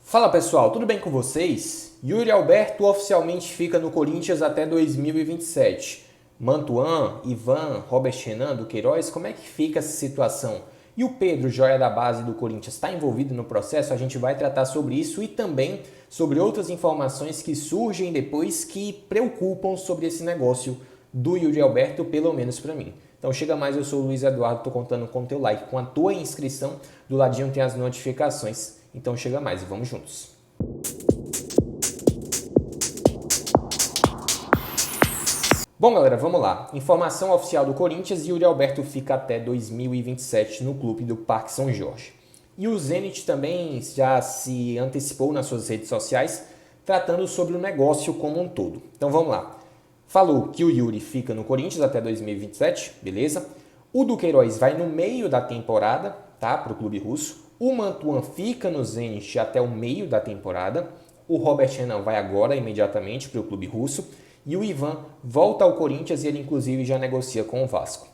Fala pessoal, tudo bem com vocês? Yuri Alberto oficialmente fica no Corinthians até 2027. Mantuan, Ivan, Robert Renan, do Queiroz, como é que fica essa situação? E o Pedro, joia da base do Corinthians, está envolvido no processo? A gente vai tratar sobre isso e também sobre outras informações que surgem depois que preocupam sobre esse negócio do Yuri Alberto, pelo menos para mim. Então chega mais, eu sou o Luiz Eduardo, estou contando com o teu like, com a tua inscrição, do ladinho tem as notificações. Então chega mais e vamos juntos. Bom galera, vamos lá. Informação oficial do Corinthians, Yuri Alberto fica até 2027 no clube do Parque São Jorge. E o Zenit também já se antecipou nas suas redes sociais, tratando sobre o negócio como um todo. Então vamos lá. Falou que o Yuri fica no Corinthians até 2027, beleza? O do Queiroz vai no meio da temporada, tá? Para o clube russo. O Mantuan fica no Zenit até o meio da temporada. O Robert Renan vai agora imediatamente para o clube russo. E o Ivan volta ao Corinthians e ele inclusive já negocia com o Vasco.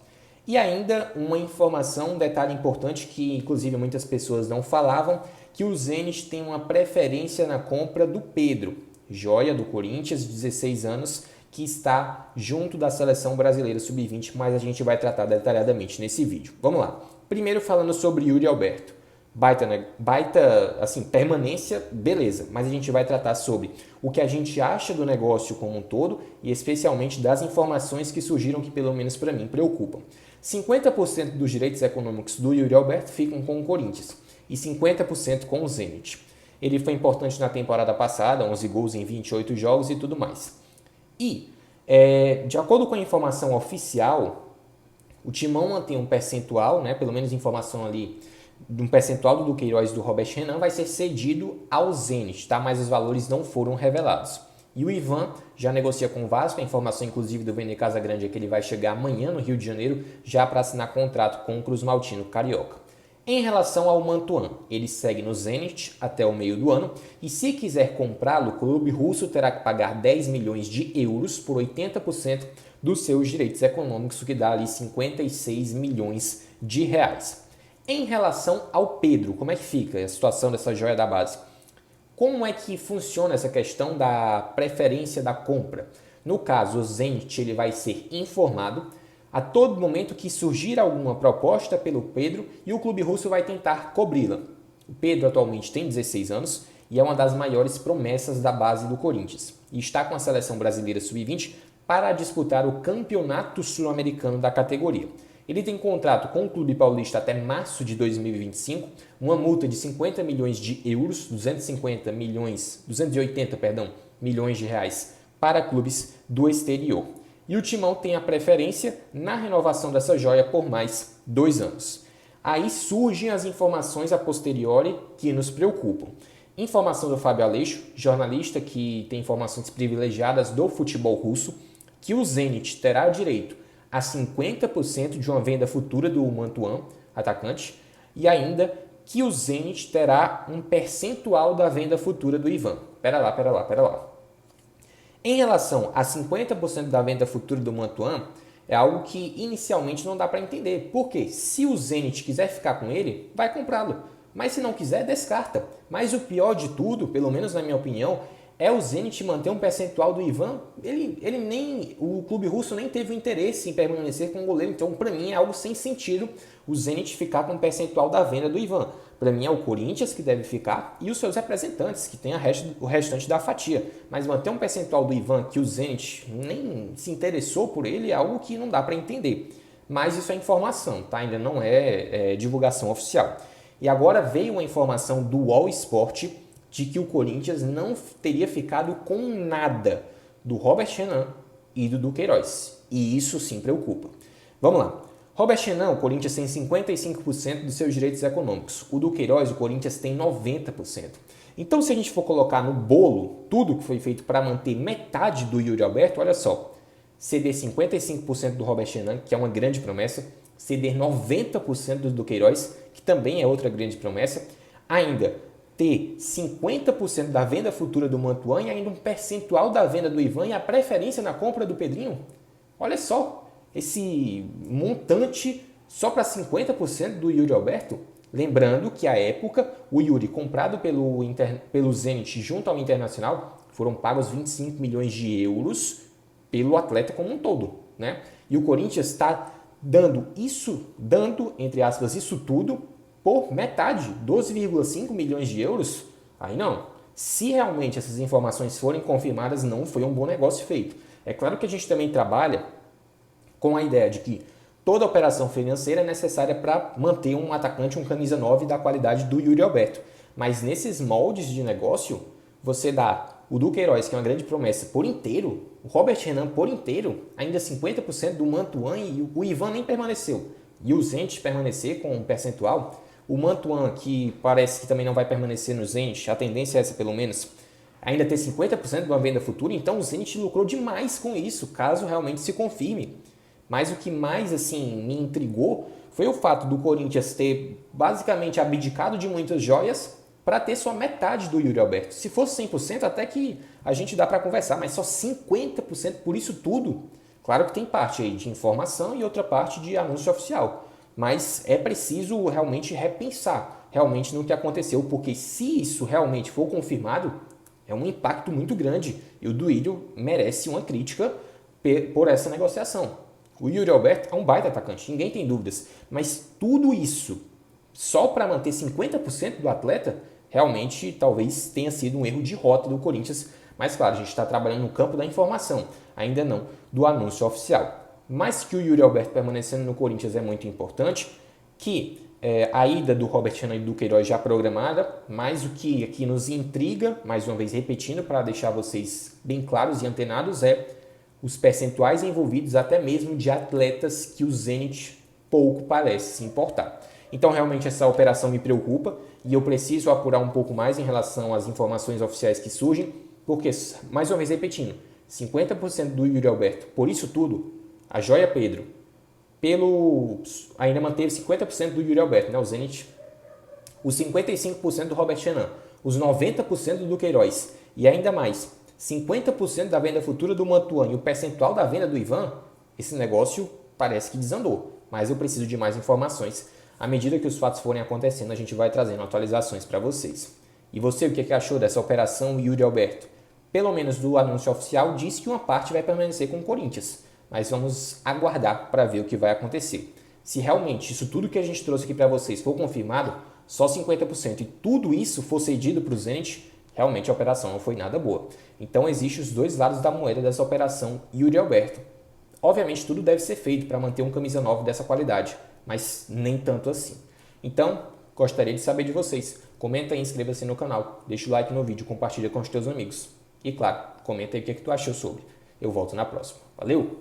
E ainda uma informação, um detalhe importante que inclusive muitas pessoas não falavam, que o Zenit tem uma preferência na compra do Pedro, joia do Corinthians, 16 anos, que está junto da seleção brasileira sub-20, mas a gente vai tratar detalhadamente nesse vídeo. Vamos lá. Primeiro falando sobre Yuri Alberto. Baita, assim, permanência, beleza, mas a gente vai tratar sobre o que a gente acha do negócio como um todo e especialmente das informações que surgiram que pelo menos para mim preocupam. 50% dos direitos econômicos do Yuri Alberto ficam com o Corinthians e 50% com o Zenit. Ele foi importante na temporada passada, 11 gols em 28 jogos e tudo mais. E, de acordo com a informação oficial, o Timão mantém um percentual, né, pelo menos informação ali, de um percentual do Queiroz e do Robert Renan vai ser cedido ao Zenit, tá? Mas os valores não foram revelados. E o Ivan já negocia com o Vasco, a informação inclusive do Vene Casagrande é que ele vai chegar amanhã no Rio de Janeiro já para assinar contrato com o Cruz Maltino Carioca. Em relação ao Mantuan, ele segue no Zenit até o meio do ano e se quiser comprá-lo, o clube russo terá que pagar 10 milhões de euros por 80% dos seus direitos econômicos, o que dá ali 56 milhões de reais. Em relação ao Pedro, como é que fica a situação dessa joia da base? Como é que funciona essa questão da preferência da compra? No caso, o Zenit ele vai ser informado a todo momento que surgir alguma proposta pelo Pedro e o clube russo vai tentar cobri-la. O Pedro atualmente tem 16 anos e é uma das maiores promessas da base do Corinthians e está com a seleção brasileira sub-20 para disputar o campeonato sul-americano da categoria. Ele tem contrato com o Clube Paulista até março de 2025, uma multa de 50 milhões de euros, 280 milhões, 280, milhões de reais para clubes do exterior. E o Timão tem a preferência na renovação dessa joia por mais 2 anos. Aí surgem as informações a posteriori que nos preocupam. Informação do Fábio Aleixo, jornalista que tem informações privilegiadas do futebol russo, que o Zenit terá direito a 50% de uma venda futura do Mantuan, atacante, e ainda que o Zenit terá um percentual da venda futura do Ivan. Pera lá. Em relação a 50% da venda futura do Mantuan, é algo que inicialmente não dá para entender. Porque se o Zenit quiser ficar com ele, vai comprá-lo. Mas se não quiser, descarta. Mas o pior de tudo, pelo menos na minha opinião, é o Zenit manter um percentual do Ivan. O clube russo nem teve interesse em permanecer com o goleiro. Então, para mim, é algo sem sentido o Zenit ficar com um percentual da venda do Ivan. Para mim, é o Corinthians que deve ficar e os seus representantes, que tem o restante da fatia. Mas manter um percentual do Ivan que o Zenit nem se interessou por ele é algo que não dá para entender. Mas isso é informação, tá? Ainda não é divulgação oficial. E agora veio uma informação do All Sport de que o Corinthians não teria ficado com nada do Robert Renan e do Queiroz. E isso sim preocupa. Vamos lá. Robert Renan, o Corinthians tem 55% dos seus direitos econômicos. O do Queiroz, o Corinthians tem 90%. Então, se a gente for colocar no bolo tudo que foi feito para manter metade do Yuri Alberto, olha só. Ceder 55% do Robert Renan, que é uma grande promessa. Ceder 90% do Queiroz, que também é outra grande promessa. Ainda ter 50% da venda futura do Mantuan e ainda um percentual da venda do Ivan e a preferência na compra do Pedrinho. Olha só, esse montante só para 50% do Yuri Alberto. Lembrando que à época o Yuri, comprado pelo Zenit junto ao Internacional, foram pagos 25 milhões de euros pelo atleta como um todo, né? E o Corinthians está dando, entre aspas, isso tudo por metade, 12,5 milhões de euros. Aí não. Se realmente essas informações forem confirmadas, não foi um bom negócio feito. É claro que a gente também trabalha com a ideia de que toda operação financeira é necessária para manter um atacante, um camisa 9 da qualidade do Yuri Alberto. Mas nesses moldes de negócio, você dá o Duqueiroz, que é uma grande promessa, por inteiro, o Robert Renan por inteiro, ainda 50% do Mantuan, e o Ivan nem permaneceu. E o Zenit permanecer com um percentual. O Mantuan, que parece que também não vai permanecer no Zenit, a tendência é essa pelo menos, ainda ter 50% de uma venda futura, então o Zenit lucrou demais com isso, caso realmente se confirme. Mas o que mais assim me intrigou foi o fato do Corinthians ter basicamente abdicado de muitas joias para ter só metade do Yuri Alberto. Se fosse 100%, até que a gente dá para conversar, mas só 50% por isso tudo. Claro que tem parte aí de informação e outra parte de anúncio oficial. Mas é preciso realmente repensar realmente no que aconteceu, porque se isso realmente for confirmado, é um impacto muito grande e o Duílio merece uma crítica por essa negociação. O Yuri Alberto é um baita atacante, ninguém tem dúvidas, mas tudo isso só para manter 50% do atleta, realmente talvez tenha sido um erro de rota do Corinthians, mas claro, a gente está trabalhando no campo da informação, ainda não do anúncio oficial. Mas que o Yuri Alberto permanecendo no Corinthians é muito importante, que a ida do Robert Renan e do Queiroz já programada, mas o que aqui nos intriga, mais uma vez repetindo para deixar vocês bem claros e antenados, é os percentuais envolvidos até mesmo de atletas que o Zenit pouco parece se importar. Então realmente essa operação me preocupa e eu preciso apurar um pouco mais em relação às informações oficiais que surgem, porque, mais uma vez repetindo, 50% do Yuri Alberto, por isso tudo, a Joia Pedro, ainda manteve 50% do Yuri Alberto, né, o Zenit, os 55% do Robert Renan, os 90% do Queiroz e ainda mais 50% da venda futura do Mantuan e o percentual da venda do Ivan, esse negócio parece que desandou, mas eu preciso de mais informações. À medida que os fatos forem acontecendo, a gente vai trazendo atualizações para vocês. E você, o que achou dessa operação Yuri Alberto? Pelo menos do anúncio oficial, diz que uma parte vai permanecer com o Corinthians, mas vamos aguardar para ver o que vai acontecer. Se realmente isso tudo que a gente trouxe aqui para vocês for confirmado, só 50% e tudo isso for cedido para o Zenit, realmente a operação não foi nada boa. Então existem os dois lados da moeda dessa operação Yuri Alberto. Obviamente tudo deve ser feito para manter um camisa 9 dessa qualidade, mas nem tanto assim. Então, gostaria de saber de vocês. Comenta aí, inscreva-se no canal, deixa o like no vídeo, compartilha com os teus amigos. E claro, comenta aí o que tu achou sobre. Eu volto na próxima. Valeu!